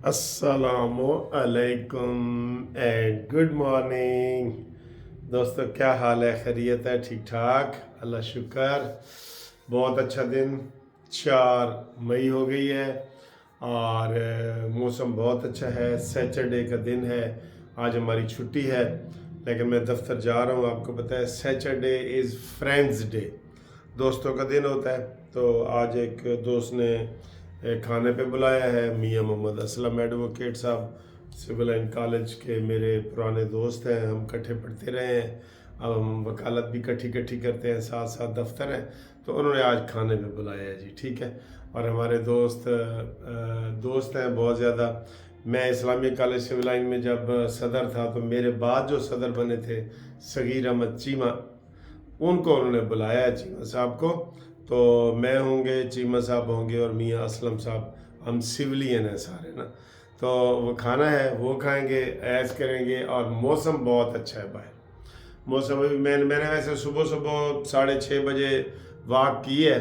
अस्सलामु अलैकुम and good morning. दोस्तों क्या हाल है, खैरियत है? ठीक ठाक, अल्लाह शुक्र। बहुत अच्छा दिन, 4 मई हो गई है और मौसम बहुत अच्छा है। सैटरडे का दिन है, आज हमारी छुट्टी है लेकिन मैं दफ्तर जा रहा हूँ। आपको पता है सैटरडे इज़ फ्रेंड्स डे, दोस्तों का दिन होता है। तो आज एक दोस्त ने खाने पे बुलाया है। मियाँ मोहम्मद असलम एडवोकेट साहब सिविल लाइन कॉलेज के मेरे पुराने दोस्त हैं, हम इकट्ठे पढ़ते रहे हैं। अब हम वकालत भी इकट्ठी करते हैं, साथ साथ दफ्तर हैं। तो उन्होंने आज खाने पे बुलाया है जी, ठीक है। और हमारे दोस्त हैं बहुत ज़्यादा। मैं इस्लामिया कॉलेज सिविल लाइन में जब सदर था तो मेरे बाद जो सदर बने थे सगीर अहमद चीमा, उनको उन्होंने बुलाया है, चीमा साहब को। तो मैं होंगे, चीमा साहब होंगे और मियाँ असलम साहब, हम सिविलियन हैं सारे ना। तो वो खाना है वो खाएंगे, ऐश करेंगे। और मौसम बहुत अच्छा है बाहर। मौसम अभी मैंने वैसे सुबह सुबह 6:30 बजे वॉक की है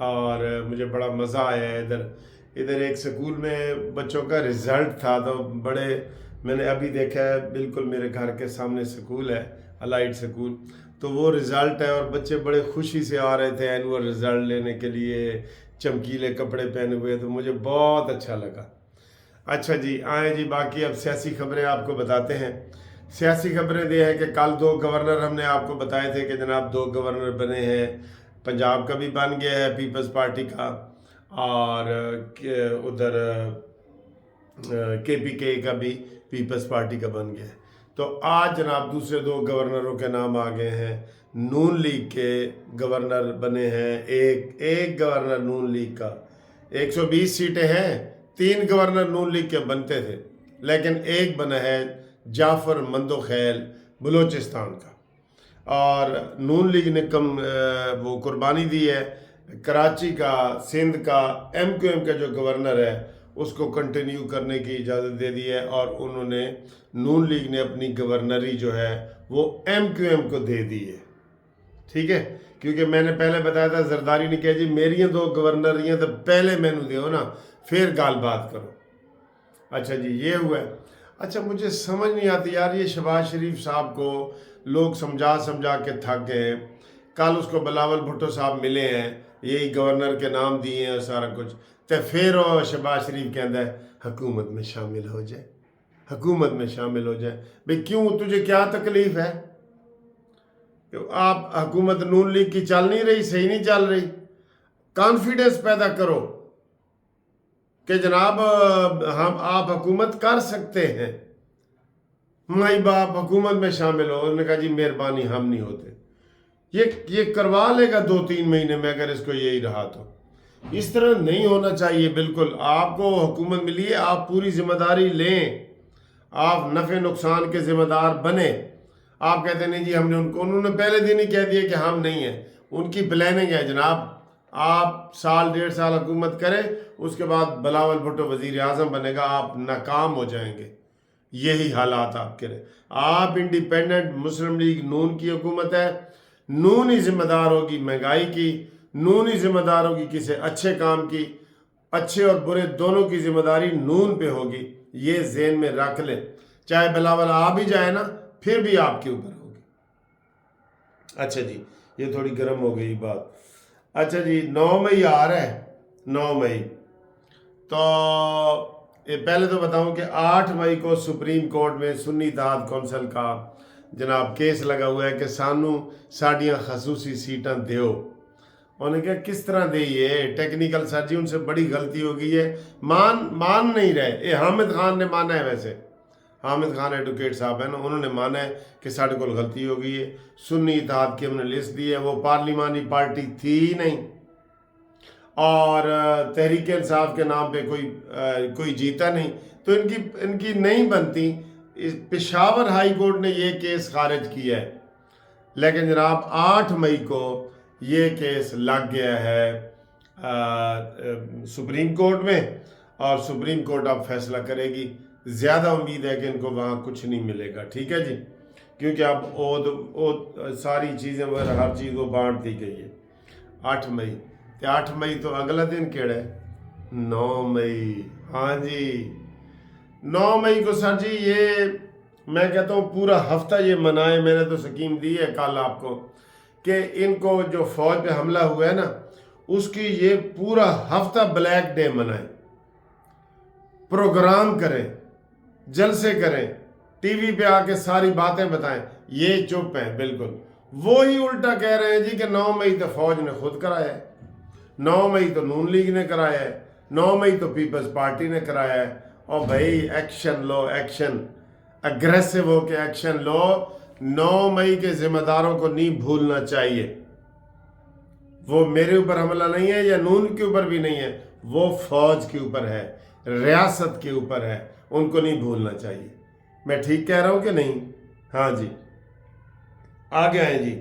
और मुझे बड़ा मज़ा आया है। इधर एक स्कूल में बच्चों का रिज़ल्ट था तो बड़े, मैंने अभी देखा है, बिल्कुल मेरे घर के सामने स्कूल है, अलाइड स्कूल। तो वो रिज़ल्ट है और बच्चे बड़े खुशी से आ रहे थे एनुअल रिज़ल्ट लेने के लिए, चमकीले कपड़े पहने हुए। तो मुझे बहुत अच्छा लगा। अच्छा जी, आए जी, बाकी अब सियासी खबरें आपको बताते हैं। सियासी खबरें ये है कि कल 2 गवर्नर हमने आपको बताए थे कि जनाब 2 गवर्नर बने हैं। पंजाब का भी बन गया है पीपल्स पार्टी का, और उधर KPK का भी पीपल्स पार्टी का बन गया है। तो आज जनाब दूसरे 2 गवर्नरों के नाम आ गए हैं। नून लीग के गवर्नर बने हैं, एक गवर्नर नून लीग का। 120 सीटें हैं, 3 गवर्नर नून लीग के बनते थे लेकिन एक बना है जाफर मंदोखैल बलूचिस्तान का। और नून लीग ने वो कुर्बानी दी है। कराची का, सिंध का MQM का जो गवर्नर है उसको कंटिन्यू करने की इजाज़त दे दी है और उन्होंने, नून लीग ने अपनी गवर्नरी जो है वो MQM को दे दी है, ठीक है। क्योंकि मैंने पहले बताया था, जरदारी ने कहा जी मेरियां 2 गवर्नरियां तो पहले मैनू दो ना, फिर गाल बात करो। अच्छा जी, ये हुआ है। अच्छा, मुझे समझ नहीं आती यार, ये शहबाज शरीफ साहब को लोग समझा समझा के थक गए हैं। कल उसको बिलावल भुट्टो साहब मिले हैं, यही गवर्नर के नाम दिए हैं सारा कुछ। तो फिर वो शहबाज शरीफ कहता है हुकूमत में शामिल हो जाए, हुकूमत में शामिल हो जाए। भाई क्यों, तुझे क्या तकलीफ है? आप हुकूमत नून लीग की चल नहीं रही, सही नहीं चल रही। कॉन्फिडेंस पैदा करो कि जनाब आप हुकूमत कर सकते हैं। माई बाप हुकूमत में शामिल हो, उन्होंने कहा जी मेहरबानी हम नहीं होते। ये करवा लेगा 2-3 महीने में अगर इसको यही रहा तो। इस तरह नहीं होना चाहिए बिल्कुल। आपको हुकूमत मिली है, आप पूरी जिम्मेदारी लें, आप नफ़े नुकसान के ज़िम्मेदार बने। आप कहते नहीं जी हमने उन्होंने पहले दिन ही कह दिया कि हम नहीं हैं। उनकी प्लानिंग है जनाब, आप साल 1.5 साल हुकूमत करें, उसके बाद बिलावल भुट्टो वज़ीर आज़म बनेगा, आप नाकाम हो जाएंगे। यही हालात आपके रहे। आप इंडिपेंडेंट मुस्लिम लीग नून की हुकूमत है, नून ही जिम्मेदार होगी महंगाई की, नून ही जिम्मेदार होगी किसी अच्छे काम की। अच्छे और बुरे दोनों की जिम्मेदारी नून पे होगी, ये ज़हन में रख लें। चाहे बिलावल आ भी जाए ना, फिर भी आपके ऊपर होगी। अच्छा जी, ये थोड़ी गर्म हो गई बात। अच्छा जी, 9 मई आ रहा है, 9 मई। तो ये पहले तो बताऊं कि 8 मई को सुप्रीम कोर्ट में सुन्नी इत्तेहाद कौंसल का जनाब केस लगा हुआ है कि सानू साड़ियाँ खसूसी सीटां दियो। उन्होंने कहा किस तरह दे, ये टेक्निकल सर जी उनसे बड़ी गलती हो गई है, मान नहीं रहे। ये हामिद खान ने माना है, वैसे हामिद खान एडवोकेट साहब है ना, उन्होंने माना है कि साढ़े को गलती हो गई है। सुन्नी इत्तेहाद की हमने लिस्ट दी है, वो पार्लिमानी पार्टी थी ही नहीं और तहरीक इंसाफ के नाम पे कोई जीता नहीं, तो इनकी नहीं बनती। पेशावर हाई कोर्ट ने ये केस खारिज किया है, लेकिन जनाब 8 मई को ये केस लग गया है सुप्रीम कोर्ट में और सुप्रीम कोर्ट अब फैसला करेगी। ज़्यादा उम्मीद है कि इनको वहाँ कुछ नहीं मिलेगा, ठीक है जी, क्योंकि अब सारी चीज़ें वगैरह हर चीज़ को बांट दी गई है। 8 मई, तो 8 मई तो अगला दिन केड़ा है, 9 मई। हाँ जी, 9 मई को सर जी ये मैं कहता हूँ पूरा हफ्ता ये मनाए, मैंने तो स्कीम दी है कल आपको कि इनको जो फौज पे हमला हुआ है ना उसकी ये पूरा हफ्ता ब्लैक डे मनाएं, प्रोग्राम करें, जलसे करें, टीवी पे आके सारी बातें बताएं। ये चुप हैं बिल्कुल, वो ही उल्टा कह रहे हैं जी कि 9 मई तो फौज ने खुद कराया है, 9 मई तो नून लीग ने कराया है, 9 मई तो पीपल्स पार्टी ने कराया है। और भाई एक्शन लो, एक्शन, अग्रेसिव हो के एक्शन लो। 9 मई के जिम्मेदारों को नहीं भूलना चाहिए। वो मेरे ऊपर हमला नहीं है या नून के ऊपर भी नहीं है, वो फौज के ऊपर है, रियासत के ऊपर है, उनको नहीं भूलना चाहिए। मैं ठीक कह रहा हूं कि नहीं? हाँ जी, आगे आए जी।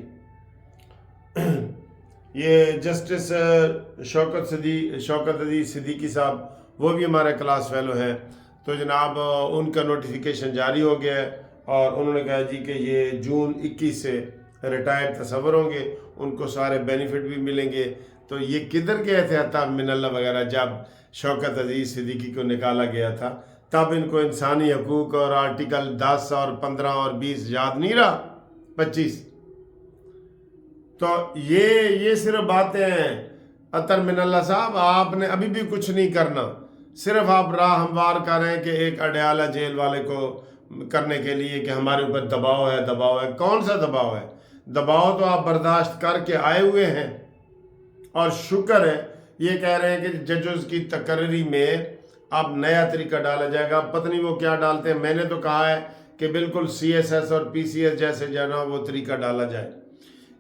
ये जस्टिस शौकत अली सिद्दीकी साहब, वो भी हमारे क्लास फेलो हैं। तो जनाब उनका नोटिफिकेशन जारी हो गया है और उन्होंने कहा जी कि ये जून 21 से रिटायर्ड तस्वर होंगे, उनको सारे बेनिफिट भी मिलेंगे। तो ये किधर गए थे अताब मिनल्ला वगैरह, जब शौकत अजीज सिद्दीकी को निकाला गया था तब इनको इंसानी हकूक़ और आर्टिकल 10 और 15 और 20 याद नहीं रहा, 25। तो ये सिर्फ बातें हैं। अतर मिनल्ला साहब, आपने अभी भी कुछ नहीं करना, सिर्फ आप राह हमवार करें कि एक अडयाला जेल वाले को करने के लिए कि हमारे ऊपर दबाव है, दबाव है। कौन सा दबाव है? दबाव तो आप बर्दाश्त करके आए हुए हैं और शुक्र है ये कह रहे हैं कि जजेस की तकर्री में अब नया तरीका डाला जाएगा। पता नहीं वो क्या डालते हैं, मैंने तो कहा है कि बिल्कुल CSS और PCS जैसे जो है ना वो तरीका डाला जाए।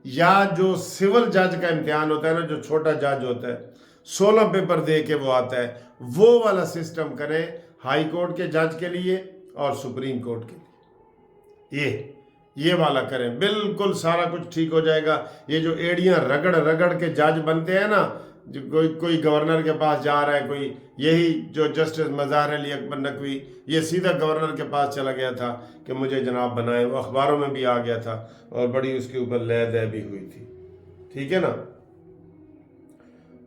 या जो सिविल जज का इम्तिहान होता है ना, जो छोटा जज होता है 16 पेपर दे के वो आता है, वो वाला सिस्टम करें हाई कोर्ट के जज के लिए और सुप्रीम कोर्ट के लिए। ये वाला करें, बिल्कुल सारा कुछ ठीक हो जाएगा। ये जो एड़ियां रगड़ रगड़ के जज बनते हैं ना, जो कोई गवर्नर के पास जा रहा है, कोई यही जो जस्टिस मज़ार अली अकबर नकवी, ये सीधा गवर्नर के पास चला गया था कि मुझे जनाब बनाए, वो अखबारों में भी आ गया था और बड़ी उसके ऊपर लय दय भी हुई थी। ठीक है ना?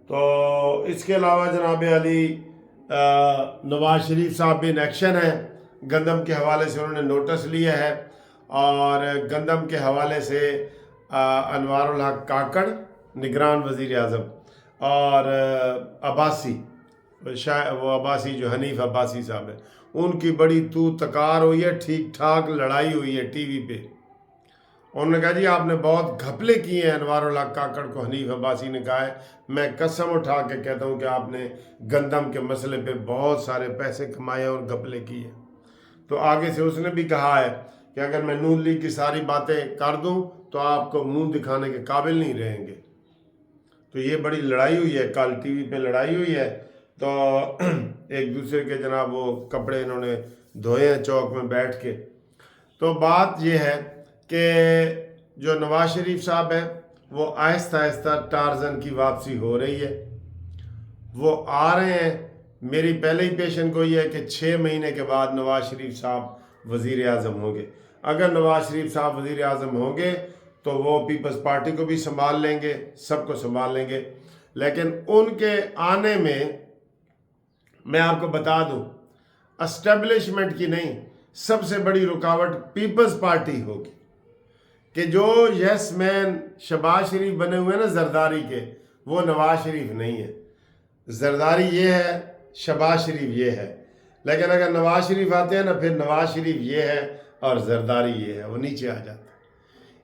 तो इसके अलावा जनाब अली नवाज शरीफ साहब भी इन एक्शन है। गंदम के हवाले से उन्होंने नोटिस लिया है और गंदम के हवाले से अनवारुल हक काकड़ निगरान वज़ीर आज़म और अब्बासी, वो अब्बासी जो हनीफ अब्बासी साहब है, उनकी बड़ी तू तकार हुई है, ठीक ठाक लड़ाई हुई है टीवी पे। उन्होंने कहा जी आपने बहुत घपले किए हैं। अनवारुल हक काकड़ को हनीफ अब्बासी ने कहा है, मैं कसम उठा के कहता हूँ कि आपने गंदम के मसले पे बहुत सारे पैसे कमाए और घपले किए। तो आगे से उसने भी कहा है कि अगर मैं नून लीग की सारी बातें कर दूं तो आपको मुंह दिखाने के काबिल नहीं रहेंगे। तो ये बड़ी लड़ाई हुई है, कल टीवी पे लड़ाई हुई है। तो एक दूसरे के जनाब वो कपड़े इन्होंने धोए हैं चौक में बैठ के। तो बात ये है कि जो नवाज शरीफ साहब हैं वो आहिस्ता आहिस्ता टार्जन की वापसी हो रही है, वो आ रहे हैं। मेरी पहले ही पेशन गोई है कि 6 महीने के बाद नवाज शरीफ साहब वज़ीर आज़म होंगे। अगर नवाज शरीफ साहब वज़ीर आज़म होंगे तो वो पीपल्स पार्टी को भी संभाल लेंगे, सबको संभाल लेंगे। लेकिन उनके आने में मैं आपको बता दूं, एस्टेब्लिशमेंट की नहीं, सबसे बड़ी रुकावट पीपल्स पार्टी होगी। कि जो यस मैन शहबाज शरीफ बने हुए हैं ना जरदारी के, वो नवाज शरीफ नहीं है। जरदारी ये है, शहबाज शरीफ ये है। लेकिन अगर नवाज शरीफ आते हैं ना, फिर नवाज शरीफ ये है और जरदारी ये है, वो नीचे आ जाता है।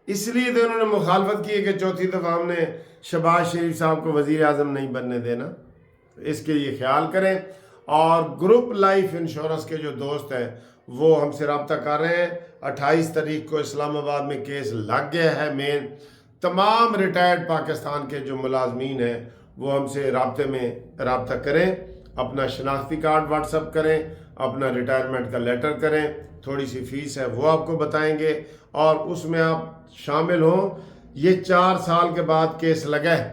इसलिए तो उन्होंने मुखालफत की है कि चौथी दफ़ा हमने शहबाज शरीफ साहब को वज़ीर आज़म नहीं बनने देना। तो इसके लिए ख्याल करें। और ग्रुप लाइफ इंश्योरेंस के जो दोस्त हैं वो हमसे रब्ता कर रहे हैं। 28 तारीख को इस्लामाबाद में केस लग गया है मेन। तमाम रिटायर्ड पाकिस्तान के जो मुलाजमीन हैं वो हमसे रब्ता करें, अपना शनाख्ती कार्ड व्हाट्सअप करें, अपना रिटायरमेंट का लेटर करें, थोड़ी सी फ़ीस है वो आपको बताएंगे और उसमें आप शामिल हों। ये 4 साल के बाद केस लगा है,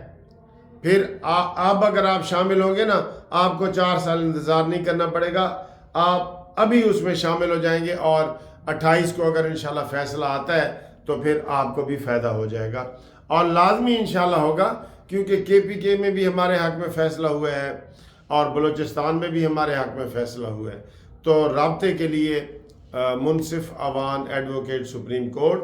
फिर अब अगर आप शामिल होंगे ना, आपको 4 साल इंतज़ार नहीं करना पड़ेगा, आप अभी उसमें शामिल हो जाएंगे और 28 को अगर इंशाल्लाह फ़ैसला आता है तो फिर आपको भी फ़ायदा हो जाएगा। और लाजमी इंशाल्लाह होगा, क्योंकि KPK में भी हमारे हक़ में फ़ैसला हुआ है और बलूचिस्तान में भी हमारे हक़ में फ़ैसला हुआ है। تو رابطے کے لیے منصف عوان ایڈوکیٹ سپریم کورٹ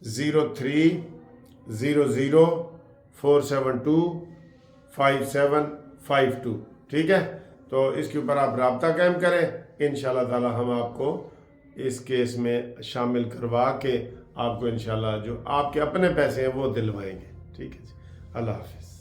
0300472572، ٹھیک ہے؟ تو اس کے اوپر آپ رابطہ قائم کریں، انشاءاللہ تعالی ہم آپ کو اس کیس میں شامل کروا کے آپ کو انشاءاللہ جو آپ کے اپنے پیسے ہیں وہ دلوائیں گے، ٹھیک ہے جی؟ اللہ حافظ۔